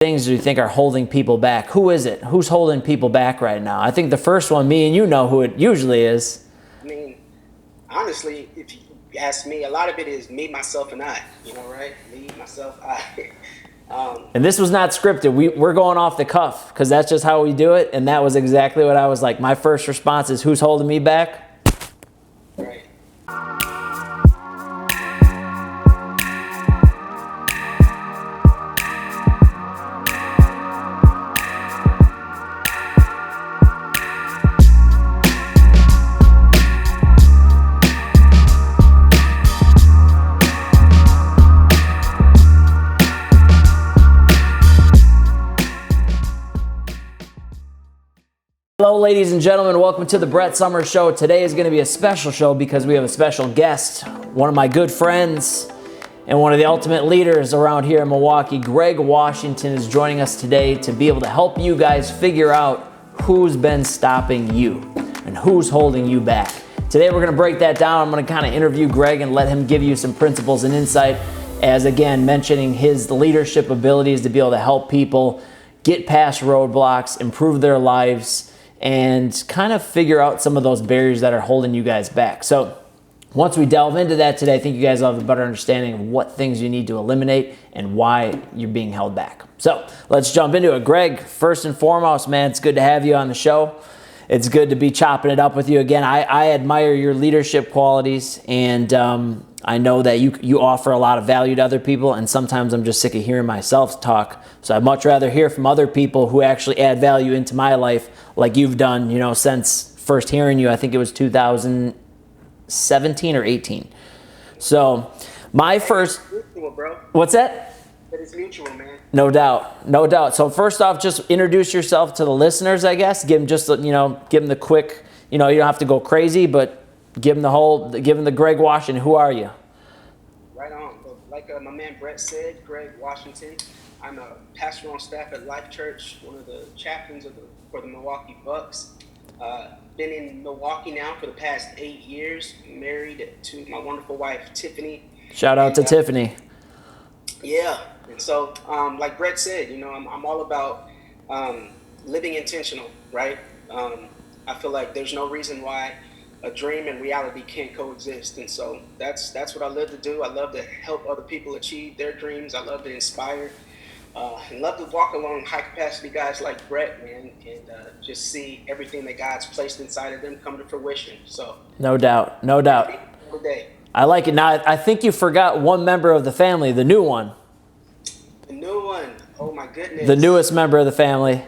Things do you think are holding people back? Who is it? Who's holding people back right now? I think the first one, me and you know who it usually is. I mean, honestly, if you ask me, a lot of it is me, myself, and I. You know, right? Me, myself, I. And this was not scripted. We're going off the cuff because that's just how we do it. And that was exactly what I was like. My first response is, who's holding me back? Right. Hello, ladies and gentlemen. Welcome to the Brett Summers Show. Today is going to be a special show because we have a special guest, one of my good friends and one of the ultimate leaders around here in Milwaukee. Greg Washington is joining us today to be able to help you guys figure out who's been stopping you and who's holding you back. Today we're going to break that down. I'm going to kind of interview Greg and let him give you some principles and insight as, again, mentioning his leadership abilities to be able to help people get past roadblocks, improve their lives, and kind of figure out some of those barriers that are holding you guys back. So once we delve into that today, I think you guys will have a better understanding of what things you need to eliminate and why you're being held back. So let's jump into it. Greg, first and foremost, man, it's good to have you on the show. It's good to be chopping it up with you again. I admire your leadership qualities, and I know that you offer a lot of value to other people, and sometimes I'm just sick of hearing myself talk. So I'd much rather hear from other people who actually add value into my life like you've done, since first hearing you. I think it was 2017 or 18. So my first... Mutual, bro. What's that? But it's mutual, man. No doubt, no doubt. So first off, just introduce yourself to the listeners, I guess. Give them just, give them the quick, you don't have to go crazy, but give them the Greg Washington. Who are you? Right on. Like my man Brett said, Greg Washington. I'm a pastor on staff at Life Church, one of the chaplains for the Milwaukee Bucks. Been in Milwaukee now for the past 8 years. Married to my wonderful wife, Tiffany. Shout out to Tiffany. Yeah. And so, like Brett said, I'm all about living intentional, right? I feel like there's no reason why a dream and reality can't coexist. And so that's what I love to do. I love to help other people achieve their dreams. I love to inspire and love to walk along high capacity guys like Brett, man, and just see everything that God's placed inside of them come to fruition. So no doubt. I like it. Now, I think you forgot one member of the family, the new one. The new one. Oh, my goodness. The newest member of the family.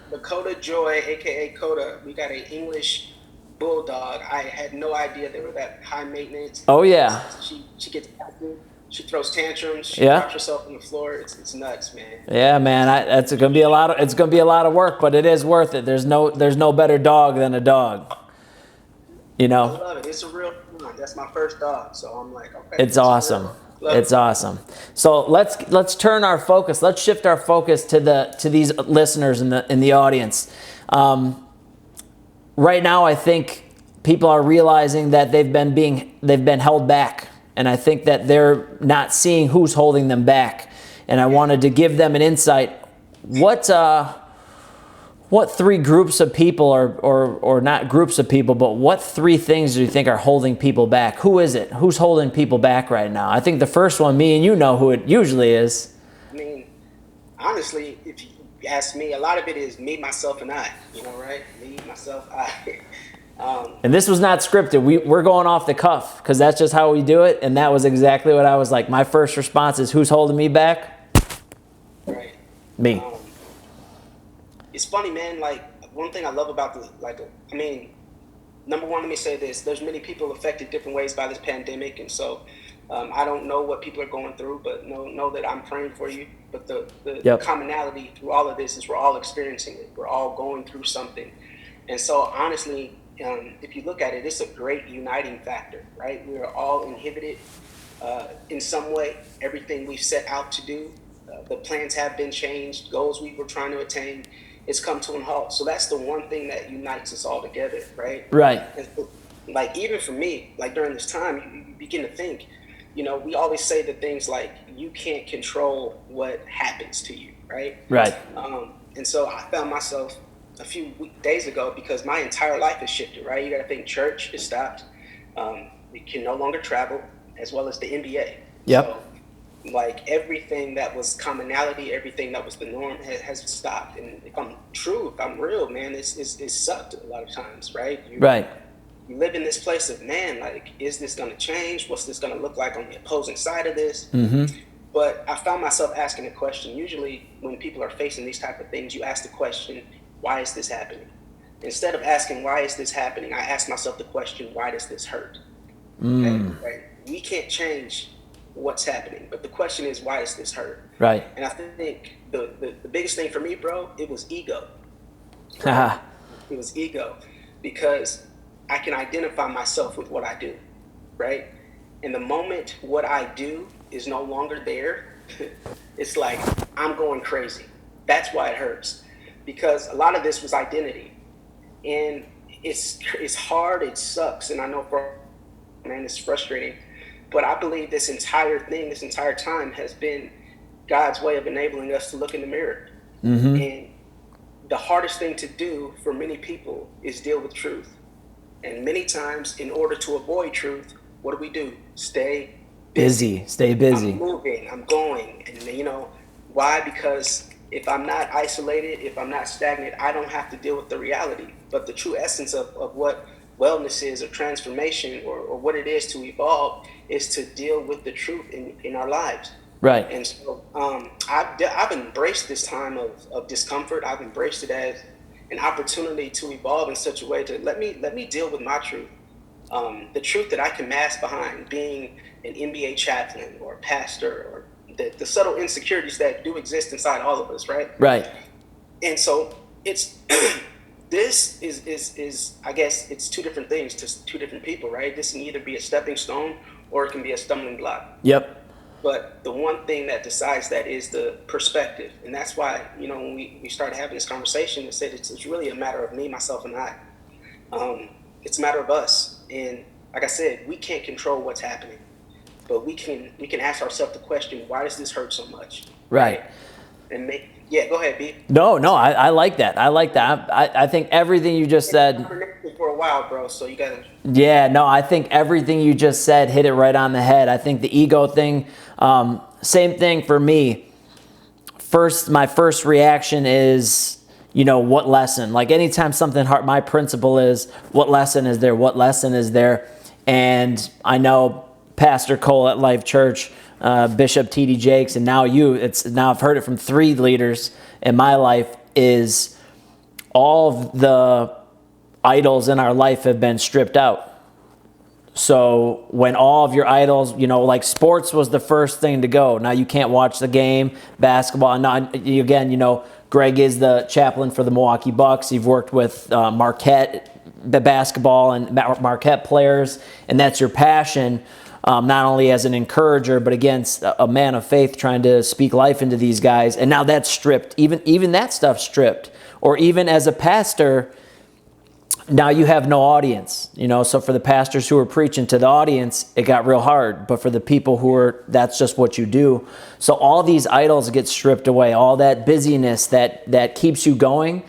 Dakota Joy, a.k.a. Coda. We got an English bulldog. I had no idea they were that high maintenance. Oh, yeah. She gets active. She throws tantrums. She drops herself on the floor. It's nuts, man. Yeah, man. It's gonna be a lot of work, but it is worth it. There's no better dog than a dog. I love it. It's a real one. That's my first dog, so I'm like, okay. It's awesome. It's awesome. So let's turn our focus. Let's shift our focus to these listeners in the audience. Right now, I think people are realizing that they've been held back, and I think that they're not seeing who's holding them back. And I wanted to give them an insight. What three groups of people, or not groups of people, but what three things do you think are holding people back? Who is it? Who's holding people back right now? I think the first one, me and you know who it usually is. I mean, honestly, if you ask me, a lot of it is me, myself, and I. Right? Me, myself, I. And this was not scripted. We're going off the cuff because that's just how we do it. And that was exactly what I was like. My first response is, who's holding me back? Right. Me. It's funny, man. Like, one thing I love about number one, let me say this. There's many people affected different ways by this pandemic. And so I don't know what people are going through, but know that I'm praying for you. But the commonality through all of this is we're all experiencing it. We're all going through something. And so, honestly, if you look at it, it's a great uniting factor, right? We are all inhibited in some way. Everything we've set out to do, the plans have been changed, goals we were trying to attain, it's come to a halt. So that's the one thing that unites us all together, right? Right. And like, even for me, like during this time, you begin to think, we always say the things like, you can't control what happens to you, right? Right. And so I found myself a few days ago, because my entire life has shifted, right? You got to think church is stopped. We can no longer travel, as well as the NBA. Yep. So, like, everything that was commonality, everything that was the norm has stopped. And if I'm true, if I'm real, man, it's sucked a lot of times, right? Right. You live in this place of, man, like, is this going to change? What's this going to look like on the opposing side of this? Mm-hmm. But I found myself asking a question. Usually when people are facing these type of things, you ask the question, why is this happening? Instead of asking, why is this happening, I ask myself the question, why does this hurt? Okay, right? We can't change what's happening, but the question is, why does this hurt? Right. And I think the biggest thing for me, bro, it was ego. Right? It was ego, because I can identify myself with what I do, right? And the moment what I do is no longer there, it's like I'm going crazy. That's why it hurts, because a lot of this was identity, and it's hard, it sucks, and I know it's frustrating, but I believe this entire time has been God's way of enabling us to look in the mirror. Mm-hmm. And the hardest thing to do for many people is deal with truth. And many times, in order to avoid truth, what do? Stay busy. Stay busy. I'm moving, I'm going. And why? Because if I'm not isolated, if I'm not stagnant, I don't have to deal with the reality. But the true essence of what wellness is, or transformation, or what it is to evolve, is to deal with the truth in our lives. Right. And so I've embraced this time of discomfort. I've embraced it as an opportunity to evolve in such a way to let me deal with my truth. The truth that I can mask behind being an NBA chaplain or a pastor, or the subtle insecurities that do exist inside all of us, right? Right. And so it's this is I guess it's two different things to two different people, right? This can either be a stepping stone or it can be a stumbling block. Yep. But the one thing that decides that is the perspective. And that's why, when we started having this conversation, it said it's really a matter of me, myself, and I. It's a matter of us. And like I said, we can't control what's happening, but we can ask ourselves the question, why does this hurt so much? Right. And go ahead, B. No, I like that. I think everything you just said. For a while, bro, so you gotta. Yeah, no, I think everything you just said hit it right on the head. I think the ego thing, same thing for me. My first reaction is, what lesson? Like, anytime something hard, my principle is, what lesson is there? What lesson is there? And I know Pastor Cole at Life Church, Bishop T.D. Jakes, and now now I've heard it from 3 leaders in my life, is all of the idols in our life have been stripped out. So when all of your idols, like sports was the first thing to go. Now you can't watch the game, basketball. And again, Greg is the chaplain for the Milwaukee Bucks. You've worked with Marquette, the basketball and Marquette players, and that's your passion, not only as an encourager, but against a man of faith trying to speak life into these guys. And now that's stripped, even that stuff stripped. Or even as a pastor, now you have no audience, so for the pastors who are preaching to the audience, it got real hard. But for the people that's just what you do. So all these idols get stripped away, all that busyness that keeps you going,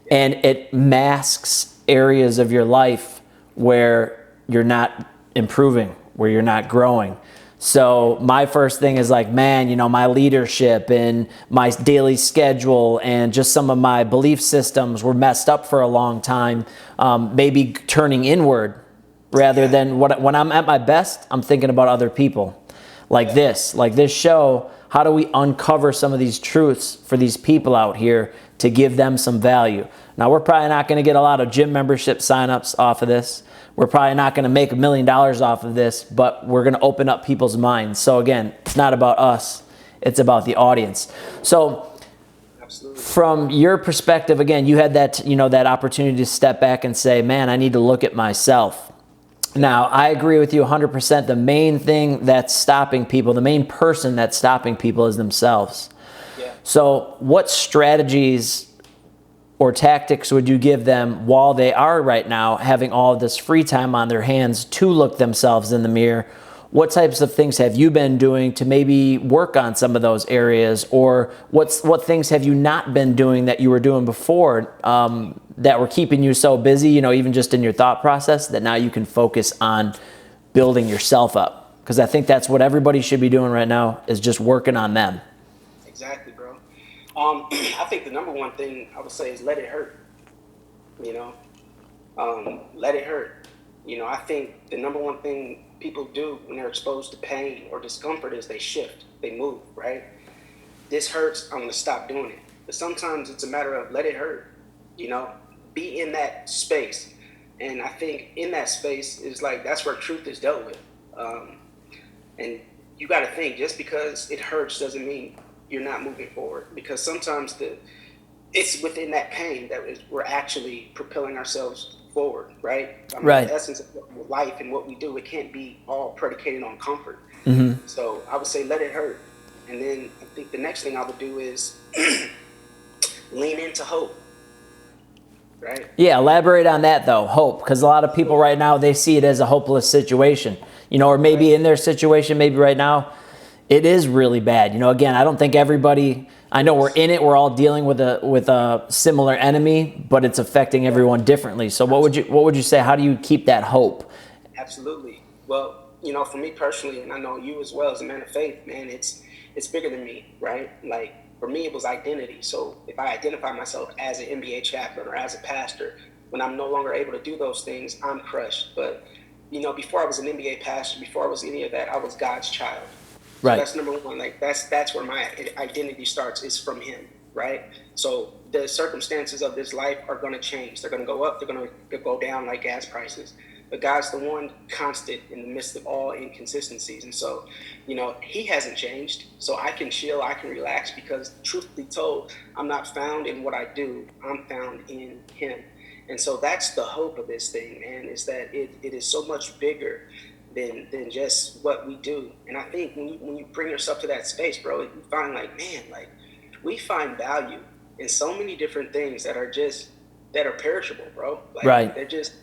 and it masks areas of your life where you're not improving, where you're not growing. So my first thing is like, man, my leadership and my daily schedule and just some of my belief systems were messed up for a long time. Maybe turning inward rather than when I'm at my best, I'm thinking about other people. Like this show, how do we uncover some of these truths for these people out here to give them some value? Now, we're probably not going to get a lot of gym membership signups off of this. We're probably not going to make $1 million off of this, but we're going to open up people's minds. So again, it's not about us. It's about the audience. So absolutely. From your perspective, again, you had that, that opportunity to step back and say, man, I need to look at myself. Now, I agree with you 100%. The main thing that's stopping people, the main person that's stopping people is themselves. Yeah. So what strategies or tactics would you give them while they are right now having all of this free time on their hands to look themselves in the mirror? what types of things have you been doing to maybe work on some of those areas, or what things have you not been doing that you were doing before that were keeping you so busy, you know, even just in your thought process, that now you can focus on building yourself up? Because I think that's what everybody should be doing right now, is just working on them. Exactly, bro. I think the number one thing I would say is let it hurt. You know, let it hurt. You know, I think the number one thing people do when they're exposed to pain or discomfort is they shift, they move, right? This hurts, I'm gonna stop doing it. But sometimes it's a matter of let it hurt, you know, be in that space. And I think in that space is like, that's where truth is dealt with. And you gotta think, just because it hurts doesn't mean you're not moving forward, because sometimes it's within that pain that we're actually propelling ourselves forward, right? I mean, Right. the essence of life and what we do, it can't be all predicated on comfort. Mm-hmm. So I would say let it hurt. And then I think the next thing I would do is lean into hope, right? Yeah, elaborate on that though, hope, because a lot of people right now, they see it as a hopeless situation, you know, or maybe in their situation, maybe right now, it is really bad. You know, again, I don't think everybody, I know we're in it, we're all dealing with a similar enemy, but it's affecting everyone differently. So what would you say, how do you keep that hope? Absolutely. Well, you know, for me personally, and I know you as well as a man of faith, man, it's bigger than me, right? Like, for me, it was identity. So if I identify myself as an NBA chaplain or as a pastor, when I'm no longer able to do those things, I'm crushed. But, you know, before I was an NBA pastor, before I was any of that, I was God's child. So Right. that's number one. Like, that's where my identity starts, is from Him, right? So the circumstances of this life are going to change. They're going to go up. They're going to go down like gas prices. But God's the one constant in the midst of all inconsistencies. And so, you know, He hasn't changed. So I can chill, I can relax, because truth be told, I'm not found in what I do. I'm found in Him. And so that's the hope of this thing, man, is that it is so much bigger than just what we do. And I think when you bring yourself to that space, bro, you find like, man, like, we find value in so many different things that are perishable, bro. Like, Right. they're just,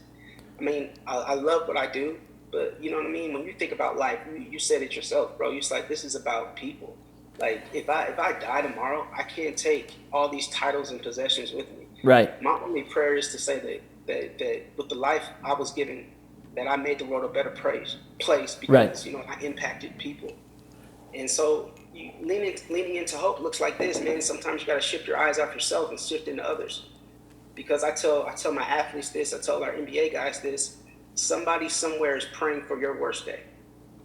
I mean, I love what I do, but you know what I mean? When you think about life, you said it yourself, bro. You're like, this is about people. Like, if I die tomorrow, I can't take all these titles and possessions with me. Right. My only prayer is to say that with the life I was given, that I made the world a better place because, Right. you know, I impacted people. And so leaning into hope looks like this, man. Sometimes you got to shift your eyes off yourself and shift into others. Because I tell my athletes this, I tell our NBA guys this: somebody somewhere is praying for your worst day.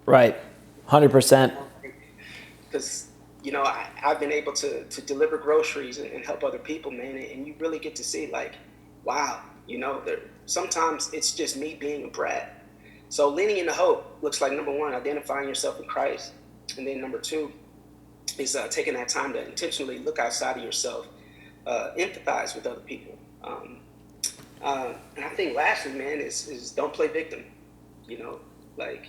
Right. 100%. Because, you know, I've been able to deliver groceries and help other people, man. And you really get to see, like, wow, you know, sometimes it's just me being a brat. So leaning into hope looks like, number one, identifying yourself in Christ. And then number two is taking that time to intentionally look outside of yourself, empathize with other people. And I think lastly, man, is don't play victim. You know, like,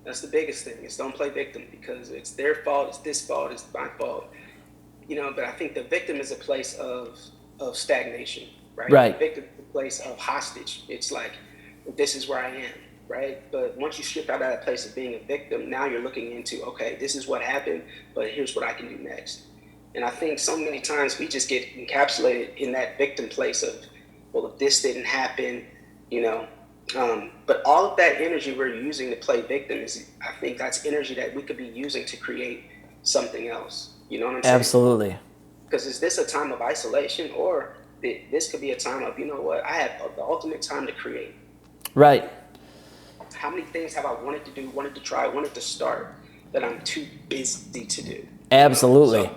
that's the biggest thing, is don't play victim, because it's their fault, it's this fault, it's my fault. You know, but I think the victim is a place of stagnation, right? Right. The victim is a place of hostage. It's like, this is where I am, right? But once you shift out of that place of being a victim, now you're looking into, okay, this is what happened, but here's what I can do next. And I think so many times we just get encapsulated in that victim place of, well, if this didn't happen, you know. But all of that energy we're using to play victim I think that's energy that we could be using to create something else. You know what I'm saying? Absolutely. Because is this a time of isolation, or this could be a time of, you know what, I have the ultimate time to create. Right. How many things have I wanted to do, wanted to try, wanted to start, that I'm too busy to do? Absolutely. You know?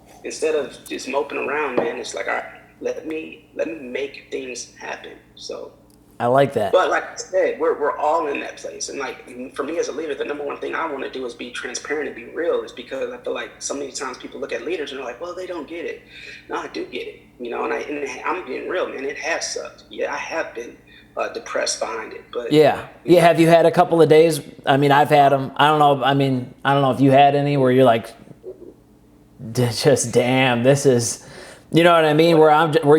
So instead of just moping around, man, it's like, all right, let me make things happen. So I like that. But like I said, we're all in that place. And like, for me as a leader, the number one thing I want to do is be transparent and be real, is because I feel like so many times people look at leaders and they're like, well, they don't get it. No, I do get it. You know, and I'm being real, man. It has sucked. Yeah, I have been depressed behind it. But yeah. Have you had a couple of days? I mean, I've had them. I don't know if you had any where you're like, just damn, this is, you know what I mean? Where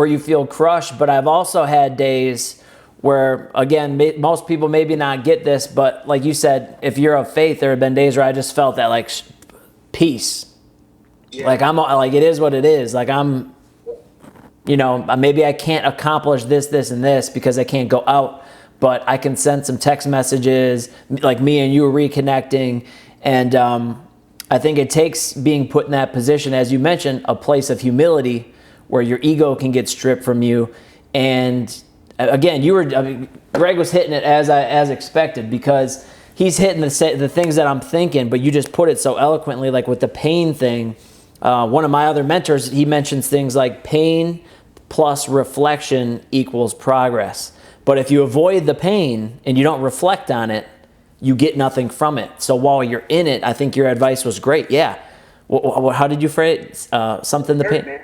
you feel crushed. But I've also had days where, again, most people maybe not get this, but like you said, if you're of faith, there have been days where I just felt that like peace. Yeah. Like like it is what it is. Like maybe I can't accomplish this, and this because I can't go out, but I can send some text messages, like me and you reconnecting. And I think it takes being put in that position, as you mentioned, a place of humility where your ego can get stripped from you. And again, Greg was hitting it as expected, because he's hitting the things that I'm thinking, but you just put it so eloquently, like with the pain thing. One of my other mentors, he mentions things like pain plus reflection equals progress. But if you avoid the pain and you don't reflect on it, you get nothing from it. So while you're in it, I think your advice was great. Yeah. How did you phrase something? The pain, man.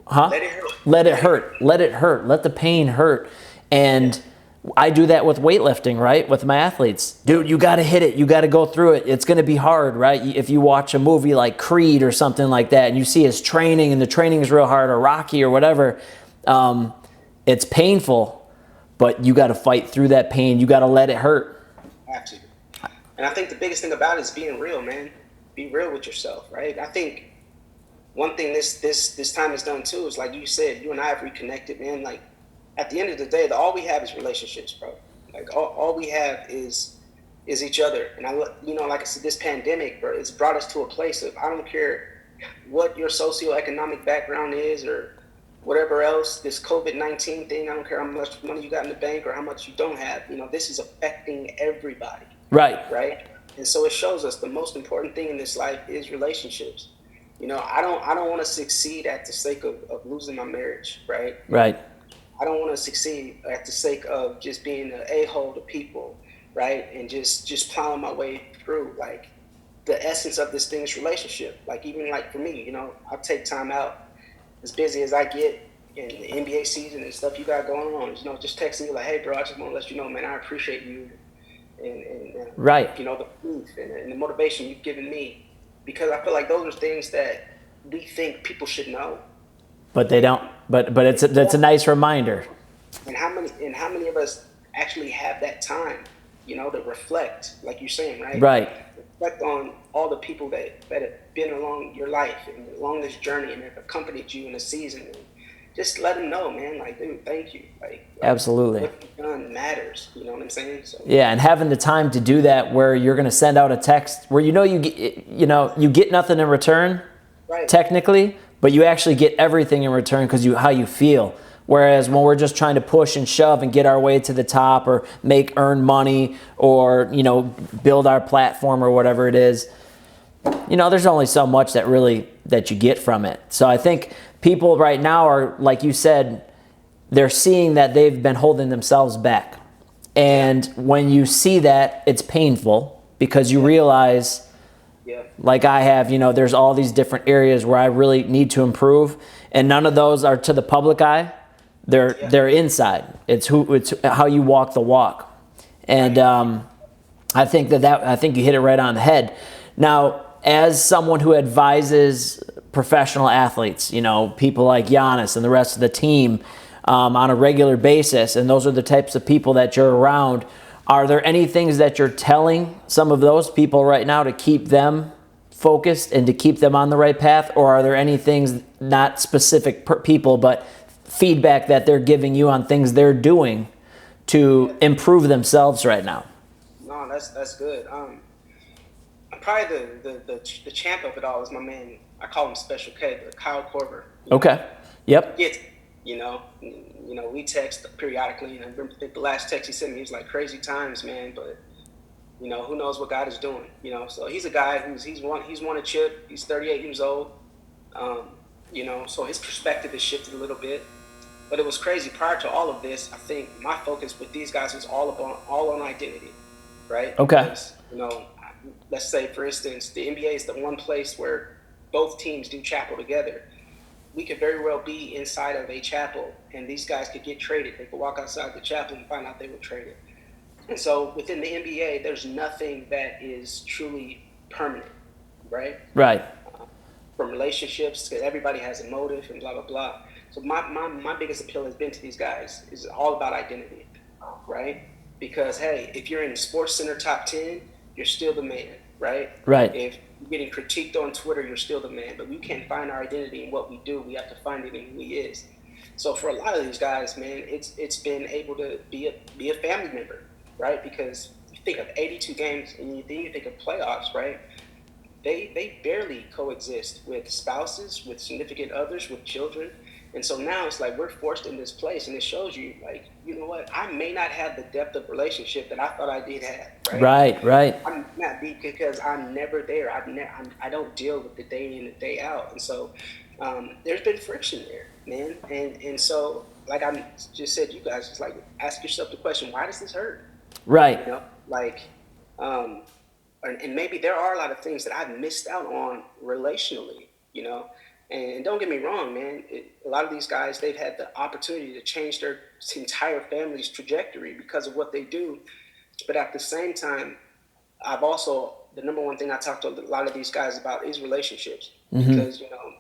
huh? Let it hurt. Let it hurt. Let it hurt. Let the pain hurt. And I do that with weightlifting, right? With my athletes. Dude, you got to hit it. You got to go through it. It's going to be hard, right? If you watch a movie like Creed or something like that, and you see his training, and the training is real hard, or Rocky or whatever, it's painful, but you got to fight through that pain. You got to let it hurt. Absolutely. And I think the biggest thing about it is being real, man. Be real with yourself, right? I think one thing this time has done too is, like you said, you and I have reconnected, man. Like, at the end of the day, all we have is relationships, bro. Like all we have is each other. And like I said, this pandemic, bro, it's brought us to a place of, I don't care what your socioeconomic background is or whatever else, this COVID-19 thing, I don't care how much money you got in the bank or how much you don't have. This is affecting everybody. Right. And so it shows us the most important thing in this life is relationships. I don't want to succeed at the sake of losing my marriage, right? Right. I don't want to succeed at the sake of just being an a-hole to people, right? And just plowing my way through. Like, the essence of this thing is relationship. Like, even like for me, I take time out, as busy as I get in the NBA season and stuff you got going on, just texting you like, hey, bro, I just want to let you know, man, I appreciate you. And right. The proof and the motivation you've given me, because I feel like those are things that we think people should know, but they don't. But that's a nice reminder. And how many of us actually have that time, to reflect, like you're saying, right? Right. Reflect on all the people that have been along your life and along this journey and have accompanied you in a season. And just let them know, man, like, dude, thank you. Like absolutely. What you've done matters. You know what I'm saying? So, yeah, and having the time to do that, where you're going to send out a text where you get nothing in return, right, technically, but you actually get everything in return because how you feel. Whereas when we're just trying to push and shove and get our way to the top, or earn money, or build our platform or whatever it is, there's only so much that you get from it. So I think people right now are, like you said, they're seeing that they've been holding themselves back. And when you see that, it's painful, because you realize, like I have, there's all these different areas where I really need to improve, and none of those are to the public eye. They're inside. It's how you walk the walk. And I think I think you hit it right on the head. Now, as someone who advises professional athletes, people like Giannis and the rest of the team on a regular basis, and those are the types of people that you're around, are there any things that you're telling some of those people right now to keep them focused and to keep them on the right path? Or are there any things, not specific people, but feedback that they're giving you on things they're doing to improve themselves right now? No, that's good. Probably the champ of it all is my man. I call him Special K, but Kyle Korver. Okay. Yep. We text periodically, and I think the last text he sent me, he was like, crazy times, man, but who knows what God is doing. So he's a guy he's won a chip. He's 38 years old. So his perspective has shifted a little bit. But it was crazy. Prior to all of this, I think my focus with these guys was all on identity, right? Okay. Because, let's say, for instance, the NBA is the one place where both teams do chapel together. We could very well be inside of a chapel, and these guys could get traded. They could walk outside the chapel and find out they were traded. And so within the NBA, there's nothing that is truly permanent, right? Right. From relationships, because everybody has a motive and blah, blah, blah. So my biggest appeal has been to these guys is all about identity. right? Because hey, if you're in Sports Center top 10, you're still the man, right? Right. If you're getting critiqued on Twitter, you're still the man. But we can't find our identity in what we do. We have to find it in who he is. So for a lot of these guys, man, it's been able to be a family member, right? Because you think of 82 games and you think of playoffs, right? They barely coexist with spouses, with significant others, with children. And so now it's like we're forced in this place, and it shows you, like, you know what? I may not have the depth of relationship that I thought I did have, right? Right, right. I'm not deep because I'm never there. I don't deal with the day in and day out. And so there's been friction there, man. And so, like I just said, you guys just like ask yourself the question, why does this hurt? Right. You know, like, and maybe there are a lot of things that I've missed out on relationally, you know. And don't get me wrong, man, a lot of these guys, they've had the opportunity to change their entire family's trajectory because of what they do. But at the same time, the number one thing I talk to a lot of these guys about is relationships. Mm-hmm. Because, you know,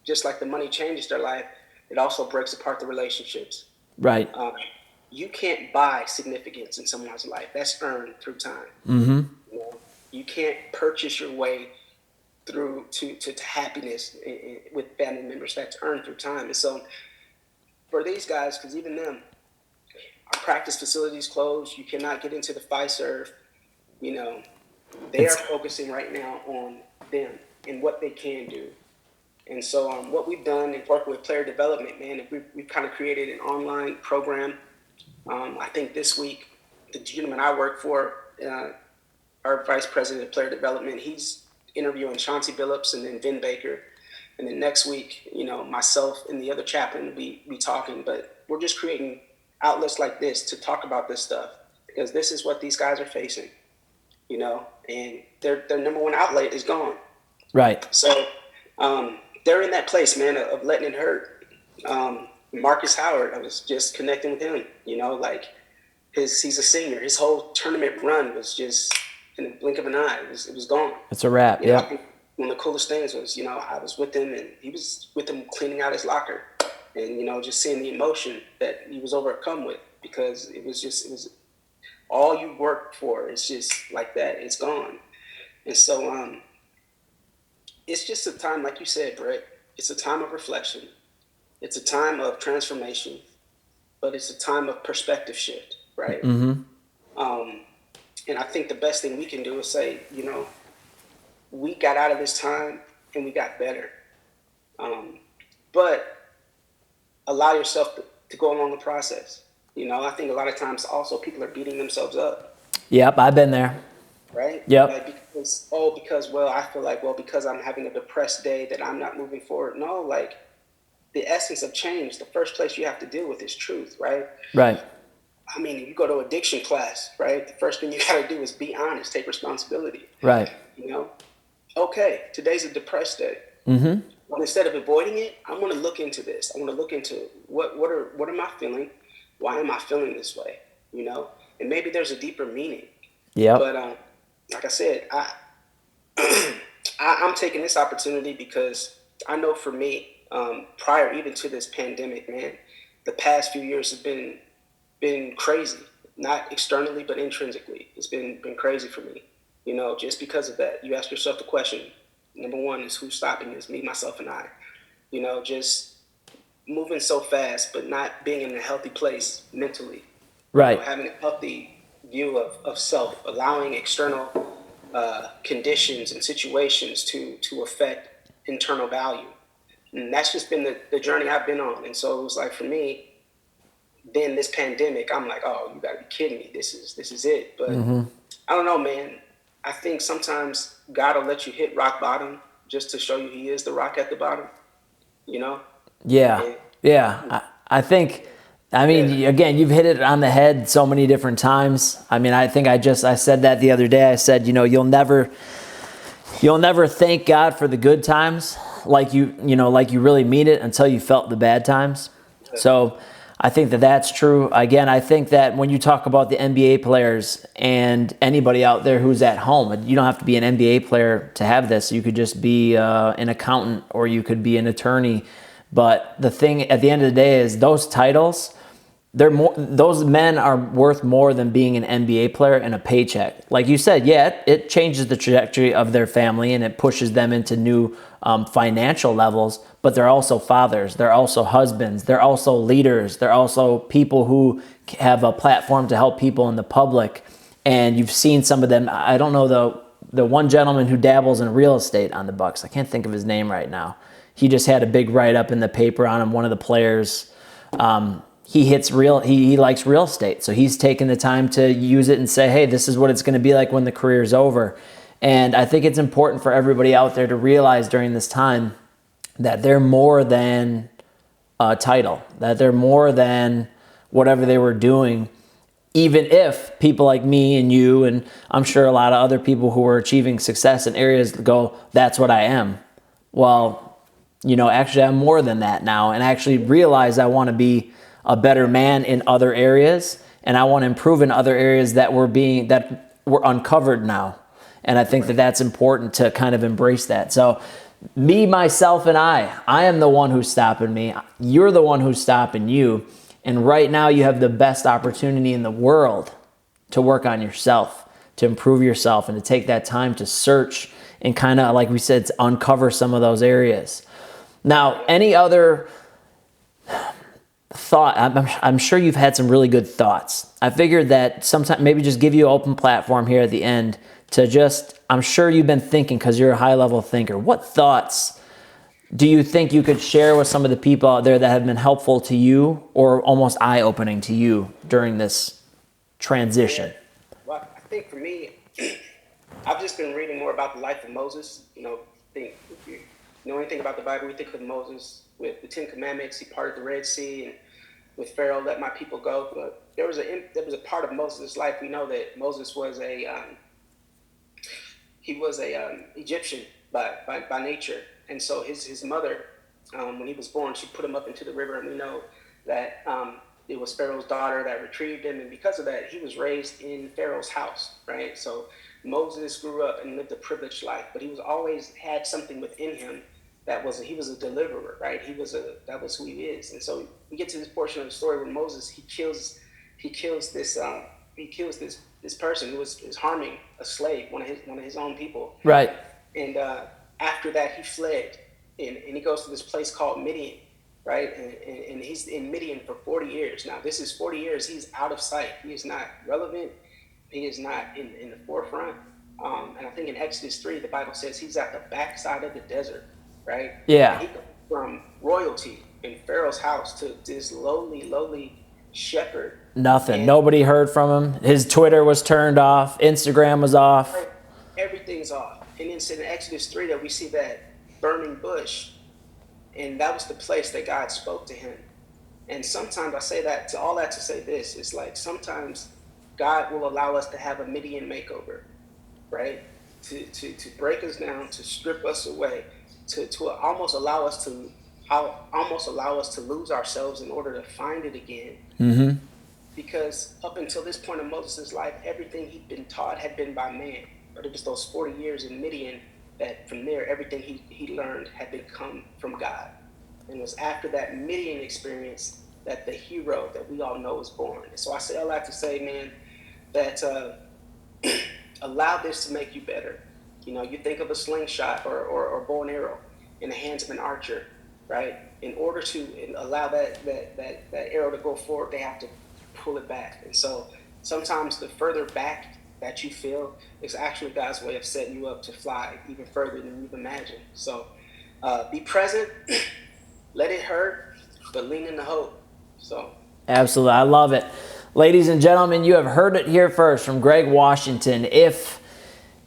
just like the money changes their life, it also breaks apart the relationships. Right. You can't buy significance in someone's life. That's earned through time. Mm-hmm. You know, you can't purchase your way through to happiness with family members. That's earned through time. And so for these guys, because even them, our practice facilities closed. You cannot get into the Fiserv. You know, they are focusing right now on them and what they can do. And so what we've done in working with player development, man, we've kind of created an online program. I think this week, the gentleman I work for, our vice president of player development, he's interviewing Chauncey Billups and then Vin Baker. And then next week, you know, myself and the other chaplain, we talking. But we're just creating outlets like this to talk about this stuff because this is what these guys are facing, you know, and their number one outlet is gone. Right. So they're in that place, man, of letting it hurt. Marcus Howard, I was just connecting with him, you know, like he's a senior. His whole tournament run was just in the blink of an eye. It was gone. It's a wrap. You know, yeah. I think one of the coolest things was, you know, I was with him and he was with him cleaning out his locker and, you know, just seeing the emotion that he was overcome with because it was all you worked for. It's just like that. It's gone. And so it's just a time, like you said, Brett, it's a time of reflection. It's a time of transformation, but it's a time of perspective shift, right? Mm-hmm. And I think the best thing we can do is say, you know, we got out of this time and we got better. But allow yourself to go along the process. You know, I think a lot of times also people are beating themselves up. Yep, I've been there. Right? Yep. Like I feel like, because I'm having a depressed day that I'm not moving forward. No, like the essence of change, the first place you have to deal with is truth, right? Right. I mean, you go to addiction class, right? The first thing you got to do is be honest, take responsibility. Right. You know, okay, today's a depressed day. Mm-hmm. But instead of avoiding it, I'm going to look into this. I want to look into what am I feeling? Why am I feeling this way? You know, and maybe there's a deeper meaning. Yeah. But like I said, I'm taking this opportunity because I know for me, prior even to this pandemic, man, the past few years have been crazy. Not externally, but intrinsically. It's been crazy for me. You know, just because of that, you ask yourself the question. Number one is who's stopping this? Me, myself, and I. You know, just moving so fast, but not being in a healthy place mentally. Right. You know, having a healthy view of self, allowing external conditions and situations to affect internal value. And that's just been the journey I've been on. And so it was like for me, then this pandemic, I'm like, oh, you gotta be kidding me. This is it. But I don't know, man. I think sometimes God will let you hit rock bottom just to show you he is the rock at the bottom, you know? Yeah. Yeah. I think, I mean, again, you've hit it on the head so many different times. I mean, I think I said that the other day. I said, you know, you'll never thank God for the good times like you really mean it until you felt the bad times. So I think that's true. Again, I think that when you talk about the NBA players and anybody out there who's at home, you don't have to be an NBA player to have this. You could just be an accountant or you could be an attorney. But the thing at the end of the day is those titles, those men are worth more than being an NBA player and a paycheck. Like you said, yeah, it changes the trajectory of their family and it pushes them into new financial levels, but they're also fathers, they're also husbands, they're also leaders, they're also people who have a platform to help people in the public. And you've seen some of them. I don't know the one gentleman who dabbles in real estate on the Bucks. I can't think of his name right now. He just had a big write-up in the paper on him, one of the players. He likes real estate. So he's taken the time to use it and say, hey, this is what it's going to be like when the career's over. And I think it's important for everybody out there to realize during this time that they're more than a title, that they're more than whatever they were doing. Even if people like me and you, and I'm sure a lot of other people who are achieving success in areas go, that's what I am. Well, actually I'm more than that now, and I actually realize I want to be a better man in other areas, and I want to improve in other areas that were uncovered now. And I think that that's important to kind of embrace that. So me, myself, and I am the one who's stopping me. You're the one who's stopping you. And right now you have the best opportunity in the world to work on yourself, to improve yourself, and to take that time to search and kind of, like we said, to uncover some of those areas. Now, any other thought? I'm sure you've had some really good thoughts. I figured that sometime maybe just give you an open platform here at the end to just, I'm sure you've been thinking because you're a high-level thinker. What thoughts do you think you could share with some of the people out there that have been helpful to you or almost eye-opening to you during this transition? Well, I think for me, I've just been reading more about the life of Moses. If you know anything about the Bible, we think of Moses with the Ten Commandments. He parted the Red Sea, and with Pharaoh, let my people go. But there was a part of Moses' life. We know that Moses was Egyptian by nature. And so his mother, when he was born, she put him up into the river, and we know that it was Pharaoh's daughter that retrieved him, and because of that, he was raised in Pharaoh's house, right? So Moses grew up and lived a privileged life, but he was always had something within him he was a deliverer, right? That was who he is. And so we get to this portion of the story where Moses he kills this person who was harming a slave, one of his own people, right? And after that, he fled, and he goes to this place called Midian, right? And he's in Midian for 40 years. Now, this is 40 years. He's out of sight. He is not relevant. He is not in the forefront. And I think in Exodus 3, the Bible says he's at the backside of the desert, right? Yeah. And he goes from royalty in Pharaoh's house to this lowly shepherd. Nothing. And nobody heard from him. His Twitter was turned off. Instagram was off. Everything's off. And it's in Exodus 3 that we see that burning bush. And that was the place that God spoke to him. And sometimes I say that to all that to say this. It's like sometimes God will allow us to have a Midian makeover, right? To break us down, to strip us away, to almost allow us to lose ourselves in order to find it again. Mm-hmm. Because up until this point in Moses' life, everything he'd been taught had been by man. But it was those 40 years in Midian that from there, everything he learned had come from God. And it was after that Midian experience that the hero that we all know is born. And so I say all that to say, man, that allow this to make you better. You think of a slingshot or bow and arrow in the hands of an archer, right? In order to allow that arrow to go forward, they have to pull it back. And so sometimes the further back that you feel is actually God's way of setting you up to fly even further than you've imagined. So be present, let it hurt, but lean into hope. So absolutely, I love it. Ladies and gentlemen, you have heard it here first from Greg Washington. If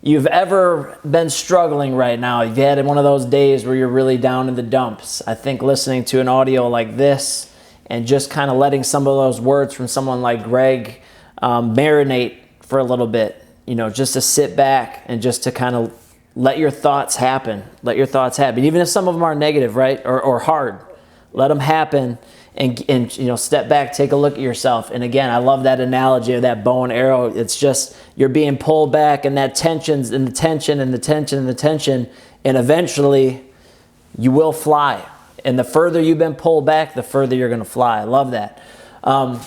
you've ever been struggling right now, you've had one of those days where you're really down in the dumps, I think listening to an audio like this and just kind of letting some of those words from someone like Greg marinate for a little bit, just to sit back and just to kind of let your thoughts happen. Let your thoughts happen. Even if some of them are negative, right, or hard, let them happen and step back, take a look at yourself. And again, I love that analogy of that bow and arrow. It's just you're being pulled back, and that tensions and the tension and the tension and the tension, and eventually you will fly. And the further you've been pulled back, the further you're going to fly. I love that. I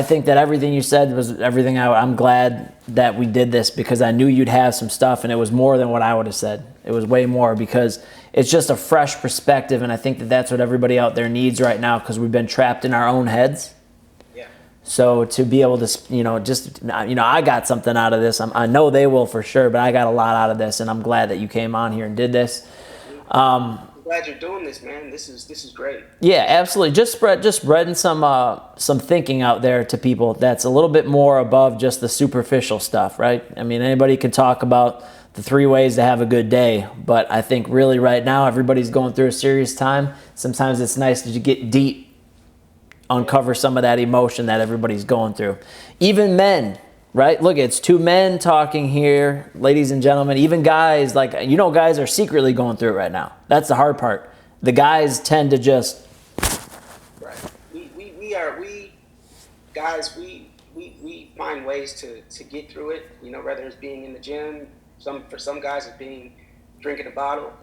think that everything you said was everything. I'm glad that we did this because I knew you'd have some stuff, and it was more than what I would have said. It was way more because it's just a fresh perspective, and I think that that's what everybody out there needs right now because we've been trapped in our own heads. Yeah. So to be able to, I got something out of this. I know they will for sure, but I got a lot out of this, and I'm glad that you came on here and did this. I'm glad you're doing this, man. This is great. Yeah, absolutely. Just spreading some thinking out there to people that's a little bit more above just the superficial stuff, right? I mean, anybody can talk about the 3 ways to have a good day, but I think really right now everybody's going through a serious time. Sometimes it's nice to get deep, uncover some of that emotion that everybody's going through. Even men, right? Look, it's 2 men talking here, ladies and gentlemen. Even guys, guys are secretly going through it right now. That's the hard part. The guys tend to just... Right. We find ways to get through it, whether it's being in the gym. For some guys, it's being drinking a bottle,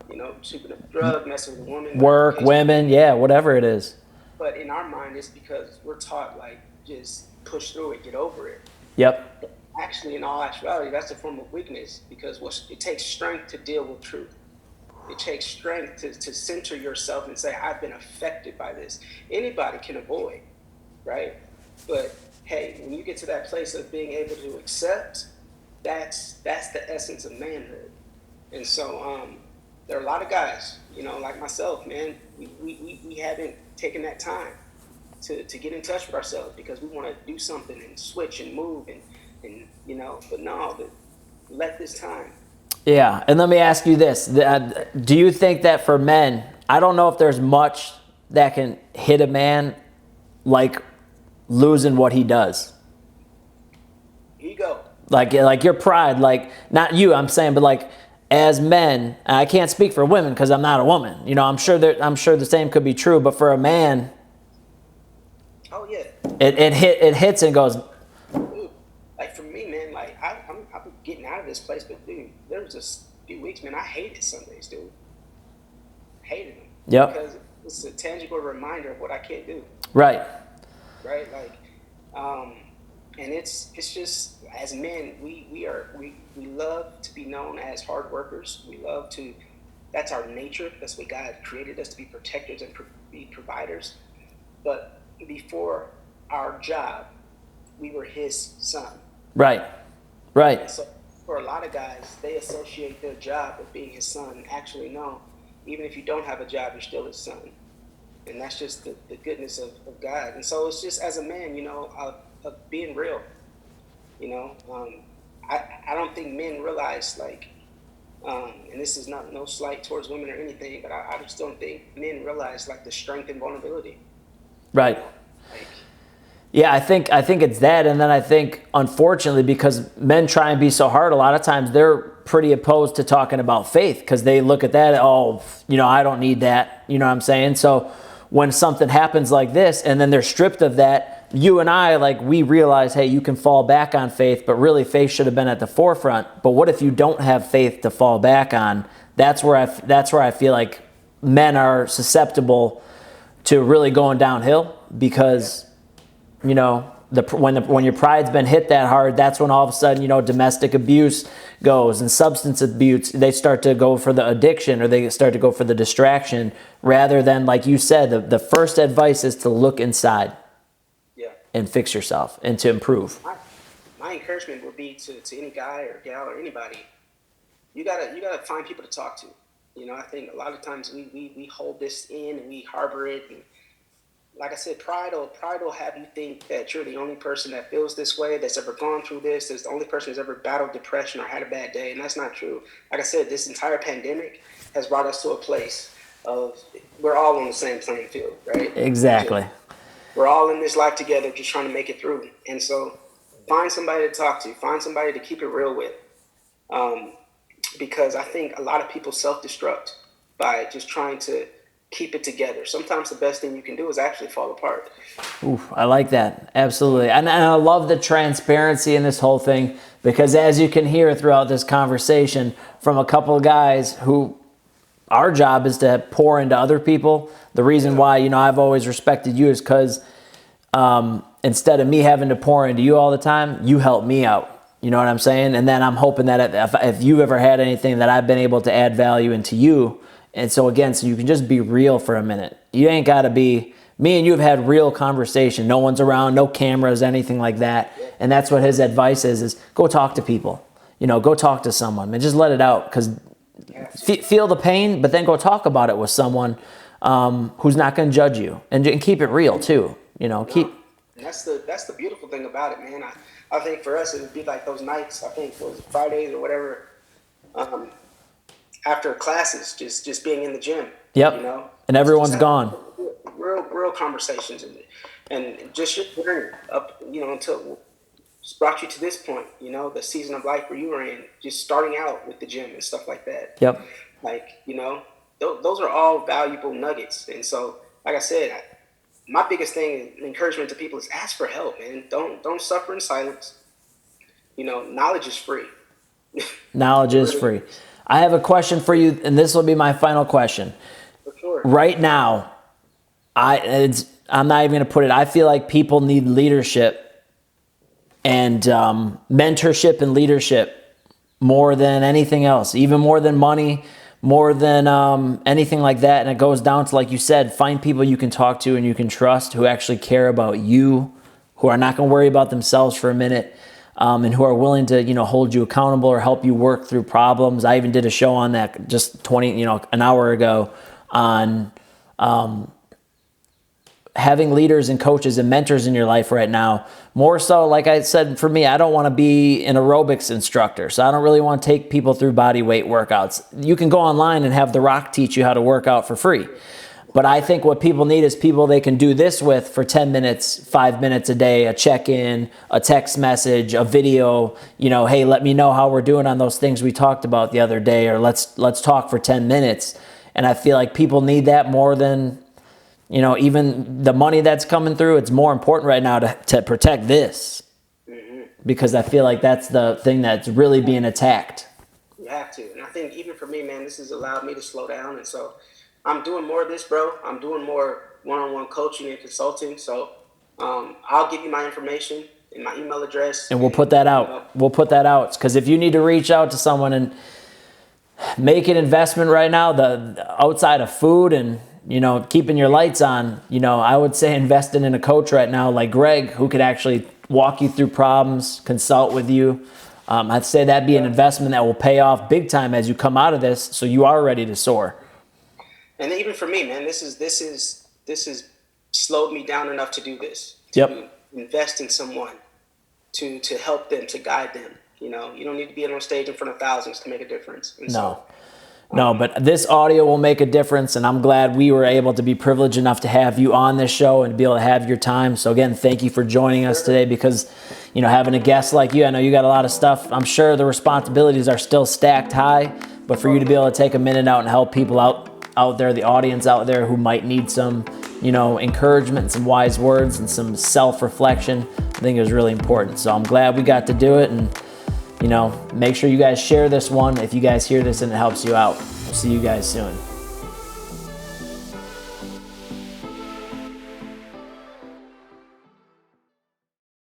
shooting a drug, messing with a woman. Work, women, yeah, whatever it is. But in our mind, it's because we're taught, just push through it, get over it. Yep. But actually, in all actuality, that's a form of weakness because it takes strength to deal with truth. It takes strength to center yourself and say, I've been affected by this. Anybody can avoid, right? But hey, when you get to that place of being able to accept, that's the essence of manhood. And so there are a lot of guys, like myself, man, we haven't taken that time to get in touch with ourselves because we want to do something and switch and move and but no, let this time. Yeah, and let me ask you this. Do you think that for men, I don't know if there's much that can hit a man like losing what he does? Ego. Like your pride, not you, I'm saying, but as men, and I can't speak for women because I'm not a woman. I'm sure the same could be true, but for a man, oh yeah, it hits and goes. Dude, for me, man, I'm getting out of this place, but dude, there was a few weeks, man, I hated Sundays, dude. Hated them. Yep. Because it's a tangible reminder of what I can't do. Right. Right. And it's just as men, we love to be known as hard workers. We love to. That's our nature. That's what God created us to be, protectors and be providers. But before our job, we were His son. Right. Right. And so for a lot of guys, they associate their job with being His son. Actually, no. Even if you don't have a job, you're still His son. And that's just the goodness of God. And so it's just as a man, of being real. I don't think men realize and this is no slight towards women or anything, but I just don't think men realize the strength and vulnerability. Right. Yeah, I think it's that, and then I think unfortunately because men try and be so hard, a lot of times they're pretty opposed to talking about faith because they look at that, I don't need that, you know what I'm saying? So when something happens like this and then they're stripped of that, you and I, we realize, hey, you can fall back on faith, but really faith should have been at the forefront. But what if you don't have faith to fall back on? That's where I feel like men are susceptible to really going downhill because, when your pride's been hit that hard, that's when all of a sudden, domestic abuse goes and substance abuse. They start to go for the addiction or they start to go for the distraction rather than, like you said, the first advice is to look inside. And fix yourself and to improve. My encouragement would be to any guy or gal or anybody, you gotta find people to talk to. I think a lot of times we hold this in and we harbor it. And like I said, pride will have you think that you're the only person that feels this way, that's ever gone through this, that's the only person who's ever battled depression or had a bad day, and that's not true. Like I said, this entire pandemic has brought us to a place of we're all on the same playing field, right? Exactly. We're all in this life together just trying to make it through. And so find somebody to talk to. Find somebody to keep it real with. Because I think a lot of people self-destruct by just trying to keep it together. Sometimes the best thing you can do is actually fall apart. Ooh, I like that. Absolutely. And I love the transparency in this whole thing because as you can hear throughout this conversation from a couple of guys who our job is to pour into other people. The reason why, you know, I've always respected you is because instead of me having to pour into you all the time, you help me out. You know what I'm saying? And then I'm hoping that if you've ever had anything that I've been able to add value into you. And so again, so you can just be real for a minute. You ain't got to be, me and you have had real conversation. No one's around, no cameras, anything like that. And that's what his advice is go talk to people. You know, go talk to someone and just let it out, because feel the pain, but then go talk about it with someone who's not going to judge you, and keep it real too. You know, That's the beautiful thing about it, man. I think for us it would be like those nights. I think it was Fridays or whatever, after classes, just being in the gym. Yep. You know, and everyone's gone. Real conversations and just your journey up, you know, until it's brought you to this point. You know, the season of life where you were in, just starting out with the gym and stuff like that. Yep. Like, you know, those are all valuable nuggets. And so, like I said, my biggest thing, encouragement to people, is ask for help, man. Don't suffer in silence. You know, knowledge is free. Knowledge is free. I have a question for you, and this will be my final question. For sure. Right now, I'm not even going to put it. I feel like people need leadership and mentorship and leadership more than anything else, even more than money, more than anything like that. And it goes down to, like you said, find people you can talk to and you can trust, who actually care about you, who are not going to worry about themselves for a minute, and who are willing to, you know, hold you accountable or help you work through problems. I even did a show on that just an hour ago on having leaders and coaches and mentors in your life right now. More so, like I said, for me, I don't want to be an aerobics instructor. So I don't really want to take people through body weight workouts. You can go online and have The Rock teach you how to work out for free. But I think what people need is people they can do this with for 10 minutes, 5 minutes a day, a check-in, a text message, a video, you know, hey, let me know how we're doing on those things we talked about the other day, or let's talk for 10 minutes. And I feel like people need that more than, you know, even the money that's coming through. It's more important right now to protect this, because I feel like that's the thing that's really being attacked. You have to. And I think even for me, man, this has allowed me to slow down. And so I'm doing more of this, bro. I'm doing more one-on-one coaching and consulting. So I'll give you my information and my email address. And we'll put that out. We'll put that out. Because if you need to reach out to someone and make an investment right now, the outside of food and, you know, keeping your lights on, you know, I would say investing in a coach right now like Greg, who could actually walk you through problems, consult with you. I'd say that'd be an investment that will pay off big time as you come out of this, so you are ready to soar. And even for me, man, this is slowed me down enough to do this. To invest in someone, to help them, to guide them. You know, you don't need to be on stage in front of thousands to make a difference. And No, but this audio will make a difference, and I'm glad we were able to be privileged enough to have you on this show and be able to have your time. So again, thank you for joining us today, because, you know, having a guest like you, I know you got a lot of stuff. I'm sure the responsibilities are still stacked high, but for you to be able to take a minute out and help people out there, the audience out there who might need some, you know, encouragement, some wise words, and some self-reflection, I think it was really important. So I'm glad we got to do it, and, you know, make sure you guys share this one if you guys hear this and it helps you out. We'll see you guys soon.